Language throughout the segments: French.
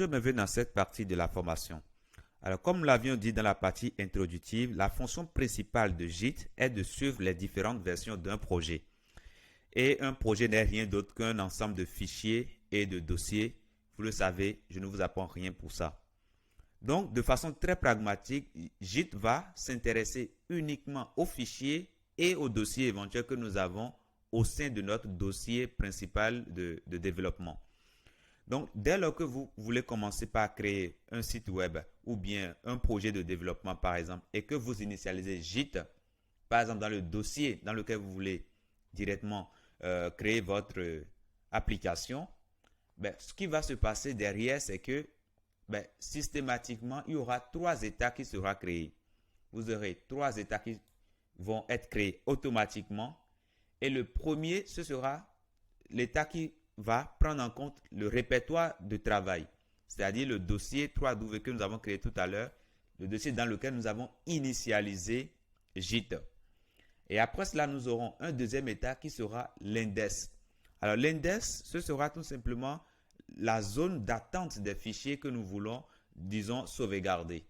bienvenue dans cette partie de la formation. Alors, comme nous l'avions dit dans la partie introductive, la fonction principale de Git est de suivre les différentes versions d'un projet. Et un projet n'est rien d'autre qu'un ensemble de fichiers et de dossiers. Vous le savez, je ne vous apprends rien pour ça. Donc, de façon très pragmatique, Git va s'intéresser uniquement aux fichiers et aux dossiers éventuels que nous avons au sein de notre dossier principal de développement. Donc, dès lors que vous voulez commencer par créer un site web ou bien un projet de développement, par exemple, et que vous initialisez Git, par exemple, dans le dossier dans lequel vous voulez directement créer votre application, ce qui va se passer derrière, c'est que systématiquement, il y aura 3 états qui seront créés. Vous aurez 3 états qui vont être créés automatiquement. Et le premier, ce sera l'état qui va prendre en compte le répertoire de travail, c'est-à-dire le dossier 3W que nous avons créé tout à l'heure, le dossier dans lequel nous avons initialisé Git. Et après cela, nous aurons un deuxième état qui sera l'index. Alors l'index, ce sera tout simplement la zone d'attente des fichiers que nous voulons, disons, sauvegarder.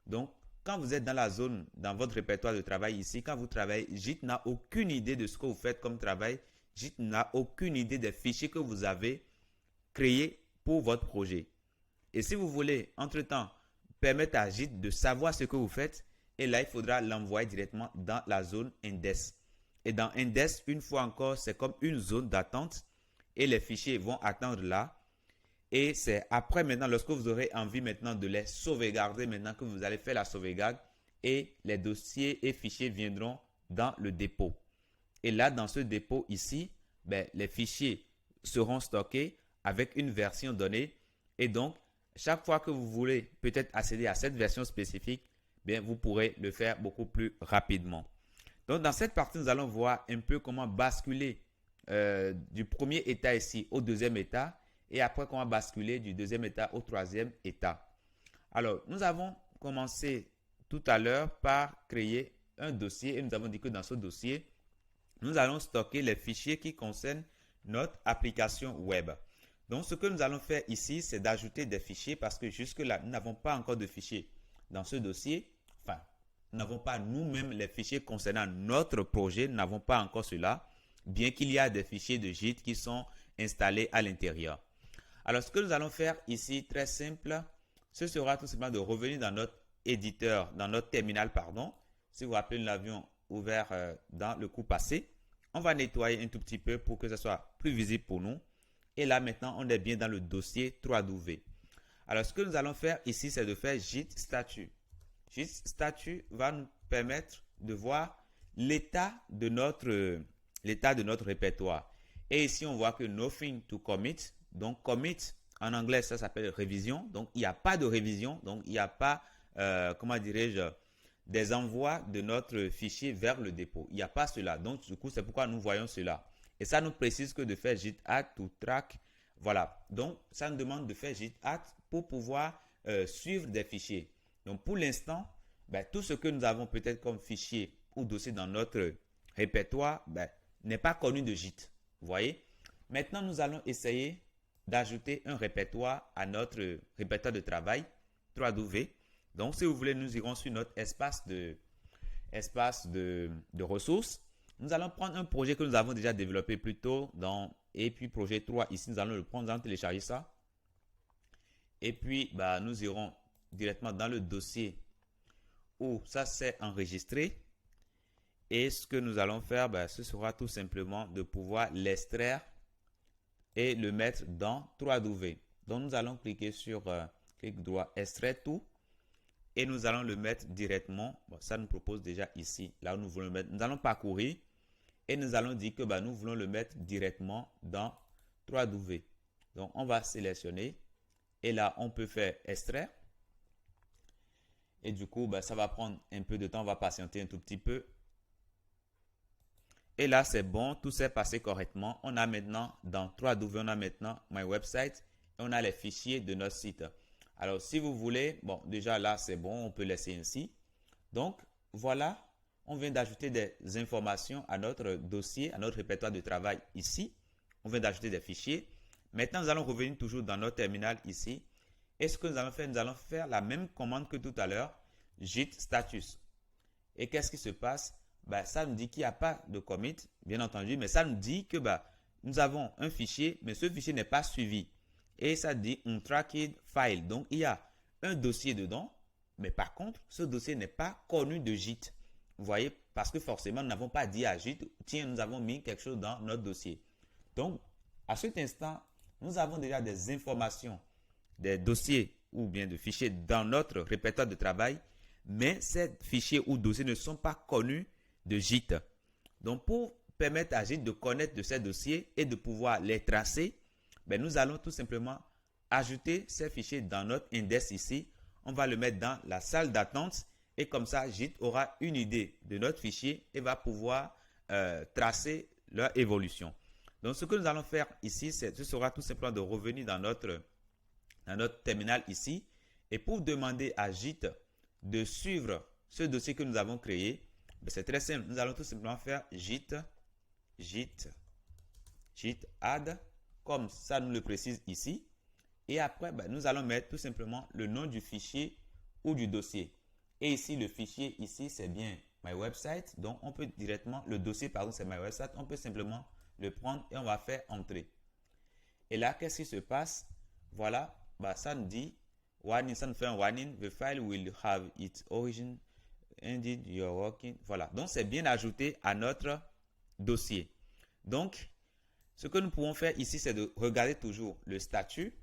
Donc, quand vous êtes dans la zone, dans votre répertoire de travail ici, quand vous travaillez, Git n'a aucune idée de ce que vous faites comme travail. Git n'a aucune idée des fichiers que vous avez créés pour votre projet. Et si vous voulez, entre-temps, permettre à Git de savoir ce que vous faites, et là, il faudra l'envoyer directement dans la zone index. Et dans index, une fois encore, c'est comme une zone d'attente et les fichiers vont attendre là. Et c'est après maintenant, lorsque vous aurez envie maintenant de les sauvegarder, maintenant que vous allez faire la sauvegarde et les dossiers et fichiers viendront dans le dépôt. Et là, dans ce dépôt ici, les fichiers seront stockés avec une version donnée. Et donc, chaque fois que vous voulez peut-être accéder à cette version spécifique, vous pourrez le faire beaucoup plus rapidement. Donc, dans cette partie, nous allons voir un peu comment basculer du premier état ici au deuxième état. Et après, comment basculer du deuxième état au troisième état. Alors, nous avons commencé tout à l'heure par créer un dossier et nous avons dit que dans ce dossier, nous allons stocker les fichiers qui concernent notre application web. Donc, ce que nous allons faire ici, c'est d'ajouter des fichiers parce que jusque-là, nous n'avons pas encore de fichiers dans ce dossier. Enfin, nous n'avons pas nous-mêmes les fichiers concernant notre projet. Nous n'avons pas encore cela, bien qu'il y a des fichiers de Git qui sont installés à l'intérieur. Alors, ce que nous allons faire ici, très simple, ce sera tout simplement de revenir dans notre éditeur, dans notre terminal, pardon. Si vous vous rappelez, nous l'avions ouvert dans le coup passé. On va nettoyer un tout petit peu pour que ce soit plus visible pour nous. Et là, maintenant, on est bien dans le dossier 3W. Alors, ce que nous allons faire ici, c'est de faire Git statut. Git statut va nous permettre de voir l'état de notre répertoire. Et ici, on voit que nothing to commit. Donc, commit, en anglais, ça s'appelle révision. Donc, il n'y a pas de révision. Donc, il n'y a pas, comment dirais-je, des envois de notre fichier vers le dépôt. Il n'y a pas cela. Donc, du coup, c'est pourquoi nous voyons cela. Et ça nous précise que de faire git add to track. Voilà. Donc, ça nous demande de faire git add pour pouvoir suivre des fichiers. Donc, pour l'instant, tout ce que nous avons peut-être comme fichier ou dossier dans notre répertoire n'est pas connu de Git. Vous voyez? Maintenant, nous allons essayer d'ajouter un répertoire à notre répertoire de travail 3W. Donc, si vous voulez, nous irons sur notre espace de ressources. Nous allons prendre un projet que nous avons déjà développé plus tôt et puis projet 3. Ici, nous allons le prendre, nous allons télécharger ça. Et puis, nous irons directement dans le dossier où ça s'est enregistré. Et ce que nous allons faire, ce sera tout simplement de pouvoir l'extraire et le mettre dans 3W. Donc, nous allons cliquer sur clic droit, extraire tout. Et nous allons le mettre directement. Ça nous propose déjà ici, là où nous voulons le mettre. Nous allons parcourir et nous allons dire que nous voulons le mettre directement dans 3W. Donc, on va sélectionner et là, on peut faire extraire. Et du coup, ça va prendre un peu de temps. On va patienter un tout petit peu. Et là, c'est bon. Tout s'est passé correctement. On a maintenant, dans 3W, on a maintenant My Website et on a les fichiers de notre site. Alors, si vous voulez, déjà là, c'est bon, on peut laisser ainsi. Donc, voilà, on vient d'ajouter des informations à notre dossier, à notre répertoire de travail ici. On vient d'ajouter des fichiers. Maintenant, nous allons revenir toujours dans notre terminal ici. Et ce que nous allons faire, nous allons faire la même commande que tout à l'heure, git status. Et qu'est-ce qui se passe? Ben, ça nous dit qu'il n'y a pas de commit, bien entendu, mais ça nous dit que nous avons un fichier, mais ce fichier n'est pas suivi. Et ça dit untracked file. Donc, il y a un dossier dedans, mais par contre, ce dossier n'est pas connu de Git. Vous voyez, parce que forcément, nous n'avons pas dit à Git, tiens, nous avons mis quelque chose dans notre dossier. Donc, à cet instant, nous avons déjà des informations, des dossiers ou bien de fichiers dans notre répertoire de travail, mais ces fichiers ou dossiers ne sont pas connus de Git. Donc, pour permettre à Git de connaître de ces dossiers et de pouvoir les tracer, nous allons tout simplement ajouter ces fichiers dans notre index ici. On va le mettre dans la salle d'attente et comme ça, Git aura une idée de notre fichier et va pouvoir tracer leur évolution. Donc, ce que nous allons faire ici, ce sera tout simplement de revenir dans notre terminal ici et pour demander à Git de suivre ce dossier que nous avons créé, c'est très simple. Nous allons tout simplement faire git add, comme ça nous le précise ici. Et après, nous allons mettre tout simplement le nom du fichier ou du dossier. Et ici, le fichier, ici, c'est bien my website. Donc, on peut directement, le dossier, pardon, c'est my website. On peut simplement le prendre et on va faire entrer. Et là, qu'est-ce qui se passe? Voilà, ça nous dit, warning, ça nous fait un warning. The file will have its origin. Indeed, you're working. Voilà, donc c'est bien ajouté à notre dossier. Donc, ce que nous pouvons faire ici, c'est de regarder toujours le statut.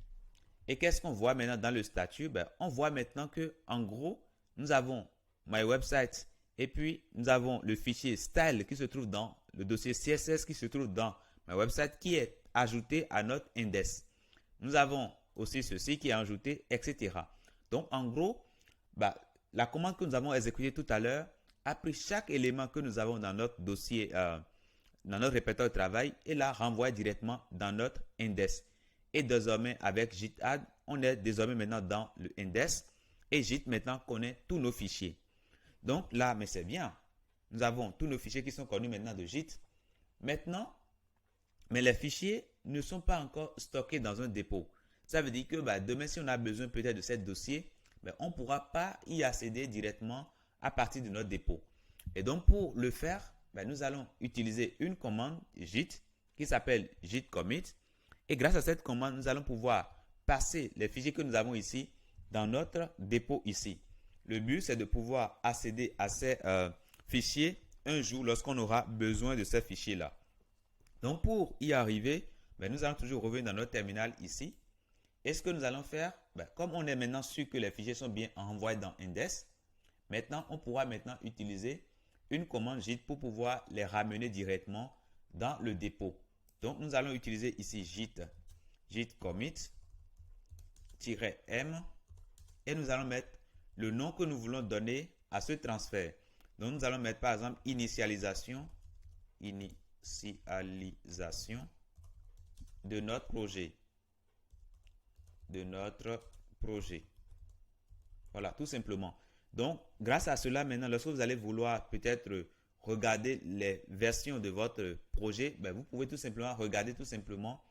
Et qu'est-ce qu'on voit maintenant dans le statut? On voit maintenant que, en gros, nous avons my website et puis nous avons le fichier style qui se trouve dans le dossier CSS qui se trouve dans my website qui est ajouté à notre index. Nous avons aussi ceci qui est ajouté, etc. Donc, en gros, la commande que nous avons exécutée tout à l'heure a pris chaque élément que nous avons dans notre dossier, dans notre répertoire de travail et l'a renvoyé directement dans notre index. Et désormais, avec git add, on est désormais maintenant dans le index et Git maintenant connaît tous nos fichiers. Donc là, mais c'est bien. Nous avons tous nos fichiers qui sont connus maintenant de Git. Maintenant, mais les fichiers ne sont pas encore stockés dans un dépôt. Ça veut dire que demain, si on a besoin peut-être de ce dossier, on ne pourra pas y accéder directement à partir de notre dépôt. Et donc, pour le faire, nous allons utiliser une commande git qui s'appelle git commit. Et grâce à cette commande, nous allons pouvoir passer les fichiers que nous avons ici dans notre dépôt ici. Le but, c'est de pouvoir accéder à ces fichiers un jour lorsqu'on aura besoin de ces fichiers-là. Donc, pour y arriver, nous allons toujours revenir dans notre terminal ici. Et ce que nous allons faire, comme on est maintenant sûr que les fichiers sont bien envoyés dans index, maintenant, on pourra maintenant utiliser une commande git pour pouvoir les ramener directement dans le dépôt. Donc, nous allons utiliser ici git commit-m et nous allons mettre le nom que nous voulons donner à ce transfert. Donc, nous allons mettre par exemple initialisation de notre projet. Voilà, tout simplement. Donc, grâce à cela, maintenant, lorsque vous allez vouloir peut-être regarder les versions de votre projet, vous pouvez tout simplement regarder tout simplement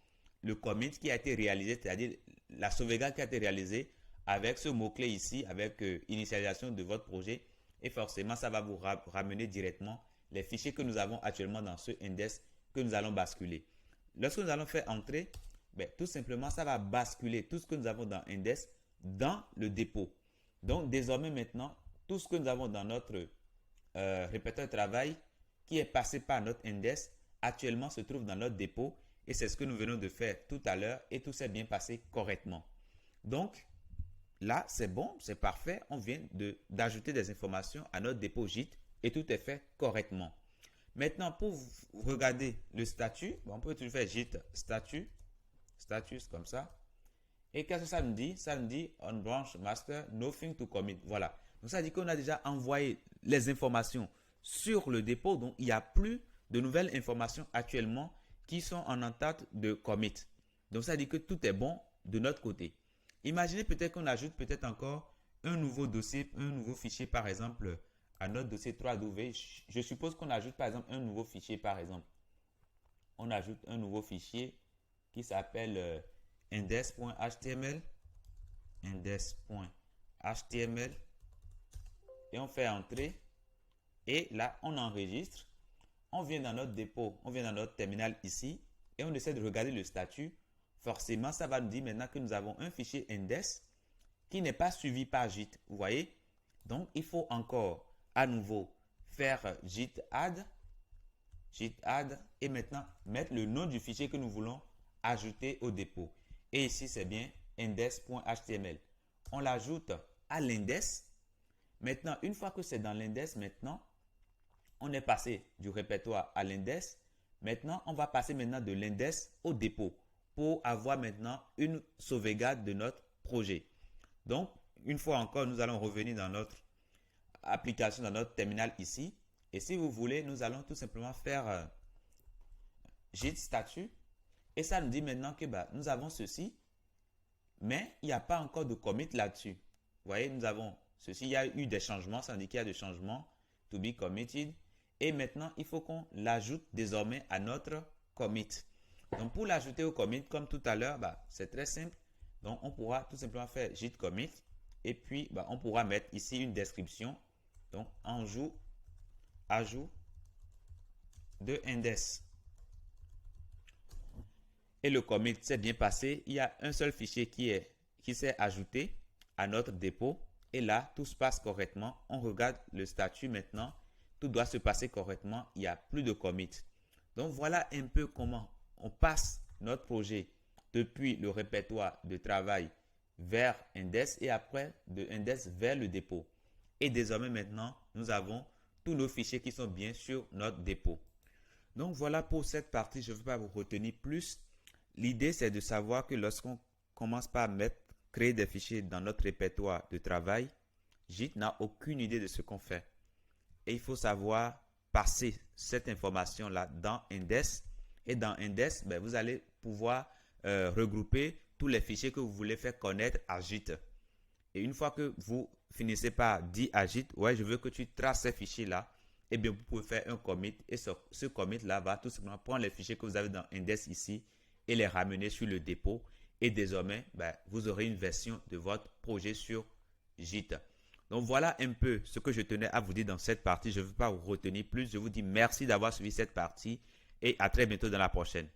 le commit qui a été réalisé, c'est-à-dire la sauvegarde qui a été réalisée avec ce mot-clé ici, avec initialisation de votre projet. Et forcément, ça va vous ramener directement les fichiers que nous avons actuellement dans ce index que nous allons basculer. Lorsque nous allons faire entrer, tout simplement, ça va basculer tout ce que nous avons dans index dans le dépôt. Donc, désormais, maintenant, tout ce que nous avons dans notre répertoire de travail qui est passé par notre index, actuellement se trouve dans notre dépôt et c'est ce que nous venons de faire tout à l'heure et tout s'est bien passé correctement. Donc, là, c'est bon, c'est parfait. On vient d'ajouter des informations à notre dépôt Git et tout est fait correctement. Maintenant, pour regarder le statut, on peut toujours faire Git status comme ça. Et qu'est-ce que ça nous dit? Ça nous dit on branch master, nothing to commit. Voilà. Donc, ça dit qu'on a déjà envoyé les informations sur le dépôt. Donc, il n'y a plus de nouvelles informations actuellement qui sont en entente de commit. Donc, ça dit que tout est bon de notre côté. Imaginez peut-être qu'on ajoute peut-être encore un nouveau dossier, un nouveau fichier, par exemple, à notre dossier 3W. Je suppose qu'on ajoute, par exemple, un nouveau fichier, par exemple. On ajoute un nouveau fichier qui s'appelle index.html. index.html et on fait entrer. Et là, on enregistre. On vient dans notre dépôt, on vient dans notre terminal ici et on essaie de regarder le statut. Forcément, ça va nous dire maintenant que nous avons un fichier index qui n'est pas suivi par Git. Vous voyez? Donc, il faut encore à nouveau faire git add et maintenant mettre le nom du fichier que nous voulons ajouter au dépôt. Et ici, c'est bien index.html. On l'ajoute à l'index. Maintenant, une fois que c'est dans l'index, maintenant, on est passé du répertoire à l'index. Maintenant, on va passer maintenant de l'index au dépôt pour avoir maintenant une sauvegarde de notre projet. Donc, une fois encore, nous allons revenir dans notre application, dans notre terminal ici. Et si vous voulez, nous allons tout simplement faire git statut. Et ça nous dit maintenant que nous avons ceci, mais il n'y a pas encore de commit là-dessus. Vous voyez, nous avons ceci, il y a eu des changements, ça indique qu'il y a des changements, to be committed. Et maintenant, il faut qu'on l'ajoute désormais à notre commit. Donc, pour l'ajouter au commit, comme tout à l'heure, c'est très simple. Donc, on pourra tout simplement faire git commit. Et puis, on pourra mettre ici une description. Donc, ajout de index. Et le commit s'est bien passé. Il y a un seul fichier qui s'est ajouté à notre dépôt. Et là, tout se passe correctement. On regarde le statut maintenant. Tout doit se passer correctement. Il n'y a plus de commit. Donc, voilà un peu comment on passe notre projet depuis le répertoire de travail vers index et après de index vers le dépôt. Et désormais maintenant, nous avons tous nos fichiers qui sont bien sur notre dépôt. Donc, voilà pour cette partie. Je ne veux pas vous retenir plus. L'idée, c'est de savoir que lorsqu'on commence par créer des fichiers dans notre répertoire de travail, Git n'a aucune idée de ce qu'on fait. Et il faut savoir passer cette information-là dans index. Et dans index, vous allez pouvoir regrouper tous les fichiers que vous voulez faire connaître à Git. Et une fois que vous finissez par dire à Git, ouais, je veux que tu traces ces fichiers-là, eh bien, vous pouvez faire un commit. Et ce commit-là va tout simplement prendre les fichiers que vous avez dans index ici et les ramener sur le dépôt. Et désormais, vous aurez une version de votre projet sur Git. Donc, voilà un peu ce que je tenais à vous dire dans cette partie. Je ne veux pas vous retenir plus. Je vous dis merci d'avoir suivi cette partie et à très bientôt dans la prochaine.